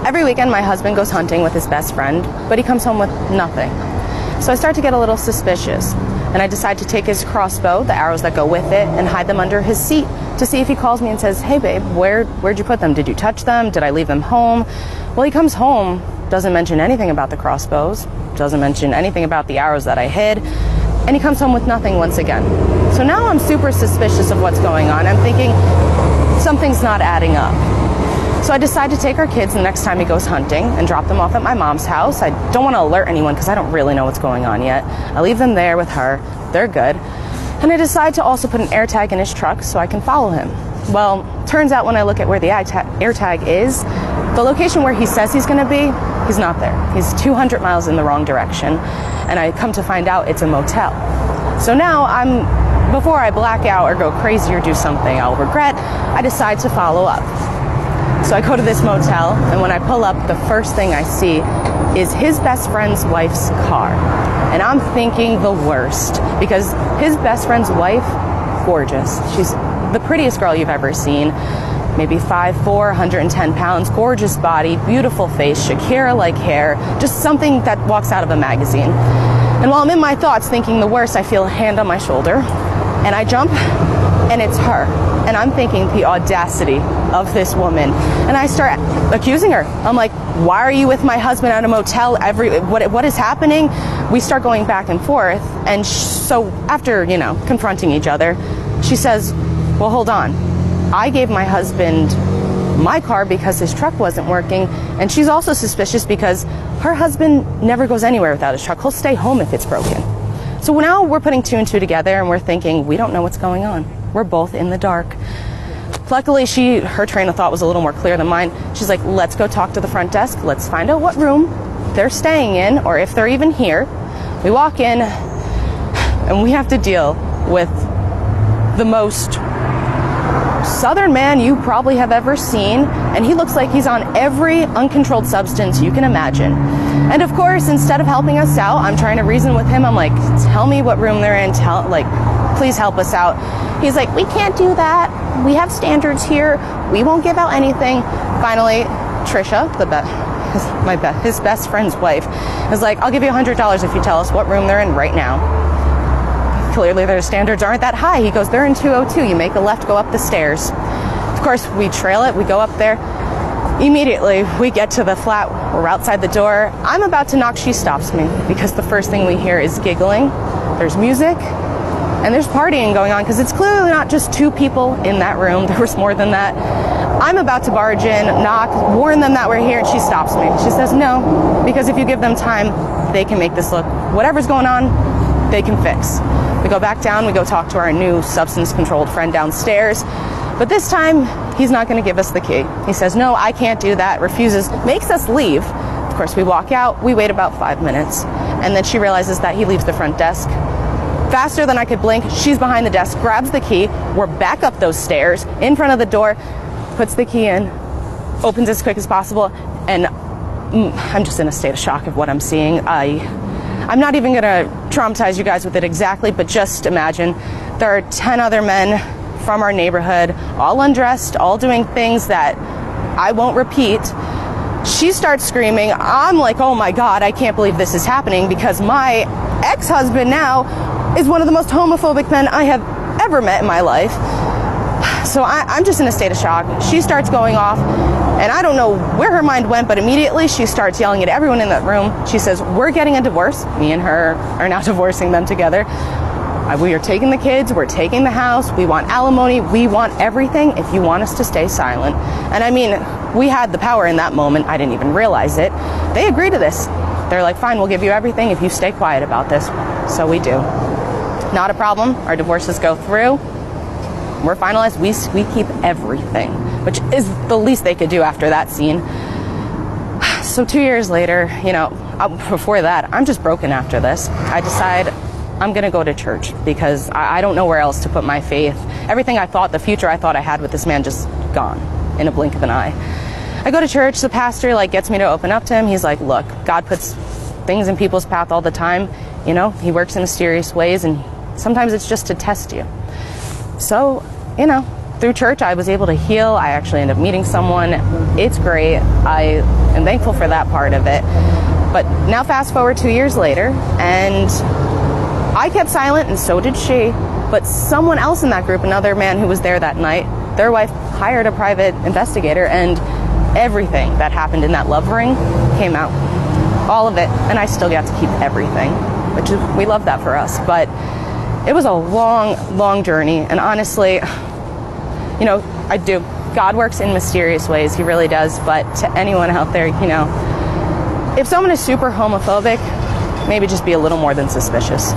Every weekend my husband goes hunting with his best friend, but he comes home with nothing. So I start to get a little suspicious, and I decide to take his crossbow, the arrows that go with it, and hide them under his seat to see if he calls me and says, "Hey babe, where'd you put them? Did you touch them? Did I leave them home?" Well, he comes home, doesn't mention anything about the crossbows, doesn't mention anything about the arrows that I hid, and he comes home with nothing once again. So now I'm super suspicious of what's going on. I'm thinking something's not adding up. So I decide to take our kids the next time he goes hunting and drop them off at my mom's house. I don't want to alert anyone because I don't really know what's going on yet. I leave them there with her. They're good. And I decide to also put an AirTag in his truck so I can follow him. Well, turns out when I look at where the AirTag is, the location where he says he's going to be, he's not there. He's 200 miles in the wrong direction. And I come to find out it's a motel. So now before I black out or go crazy or do something I'll regret, I decide to follow up. So I go to this motel, and when I pull up, the first thing I see is his best friend's wife's car. And I'm thinking the worst, because his best friend's wife, gorgeous. She's the prettiest girl you've ever seen. Maybe 5'4", 110 pounds, gorgeous body, beautiful face, Shakira-like hair, just something that walks out of a magazine. And while I'm in my thoughts thinking the worst, I feel a hand on my shoulder, and I jump, and it's her. And I'm thinking the audacity of this woman. And I start accusing her. I'm like, "Why are you with my husband at a motel? What is happening?" We start going back and forth. And so after, confronting each other, she says, "Well, hold on. I gave my husband my car because his truck wasn't working." And she's also suspicious because her husband never goes anywhere without his truck. He'll stay home if it's broken. So now we're putting two and two together, and we're thinking, we don't know what's going on. We're both in the dark. Luckily, her train of thought was a little more clear than mine. She's like, "Let's go talk to the front desk. Let's find out what room they're staying in, or if they're even here." We walk in, and we have to deal with the most southern man you probably have ever seen, and he looks like he's on every uncontrolled substance you can imagine. And of course, instead of helping us out, I'm trying to reason with him. I'm like, "Tell me what room they're in. Please help us out." He's like, "We can't do that. We have standards here. We won't give out anything." Finally, Trisha, his best friend's wife, is like, "I'll give you $100 if you tell us what room they're in right now." Clearly their standards aren't that high. He goes, "They're in 202. You make a left, go up the stairs." Of course, we trail it. We go up there. Immediately, we get to the flat. We're outside the door. I'm about to knock. She stops me because the first thing we hear is giggling. There's music. And there's partying going on, because it's clearly not just two people in that room. There was more than that. I'm about to barge in, knock, warn them that we're here, and she stops me. She says, "No, because if you give them time, they can make this look. Whatever's going on, they can fix." We go back down, we go talk to our new substance-controlled friend downstairs. But this time, he's not going to give us the key. He says, "No, I can't do that," refuses, makes us leave. Of course, we walk out, we wait about 5 minutes, and then she realizes that he leaves the front desk. Faster than I could blink, she's behind the desk, grabs the key. We're back up those stairs, in front of the door, puts the key in, opens as quick as possible, and I'm just in a state of shock of what I'm seeing. I'm not even going to traumatize you guys with it exactly, but just imagine there are 10 other men from our neighborhood, all undressed, all doing things that I won't repeat. She starts screaming. I'm like, "Oh my God, I can't believe this is happening," because my ex-husband now is one of the most homophobic men I have ever met in my life. So I'm just in a state of shock. She starts going off, and I don't know where her mind went, but immediately she starts yelling at everyone in that room. She says, "We're getting a divorce." Me and her are now divorcing them together. We are taking the kids, we're taking the house, we want alimony, we want everything if you want us to stay silent. And I mean, we had the power in that moment. I didn't even realize it. They agreed to this. They're like, "Fine, we'll give you everything if you stay quiet about this." So we do. Not a problem. Our divorces go through. We're finalized. We keep everything, which is the least they could do after that scene. So 2 years later, before that, I'm just broken after this. I decide I'm going to go to church because I don't know where else to put my faith. Everything I thought, the future I thought I had with this man, just gone in a blink of an eye. I go to church. The pastor gets me to open up to him. He's like, "Look, God puts things in people's path all the time. He works in mysterious ways, and sometimes it's just to test you." So, through church, I was able to heal. I actually ended up meeting someone. It's great. I am thankful for that part of it. But now fast forward 2 years later, and I kept silent, and so did she. But someone else in that group, another man who was there that night, their wife hired a private investigator, and everything that happened in that love ring came out. All of it. And I still got to keep everything, which is, we love that for us. But it was a long, long journey. And honestly, you know, I do. God works in mysterious ways. He really does. But to anyone out there, you know, if someone is super homophobic, maybe just be a little more than suspicious.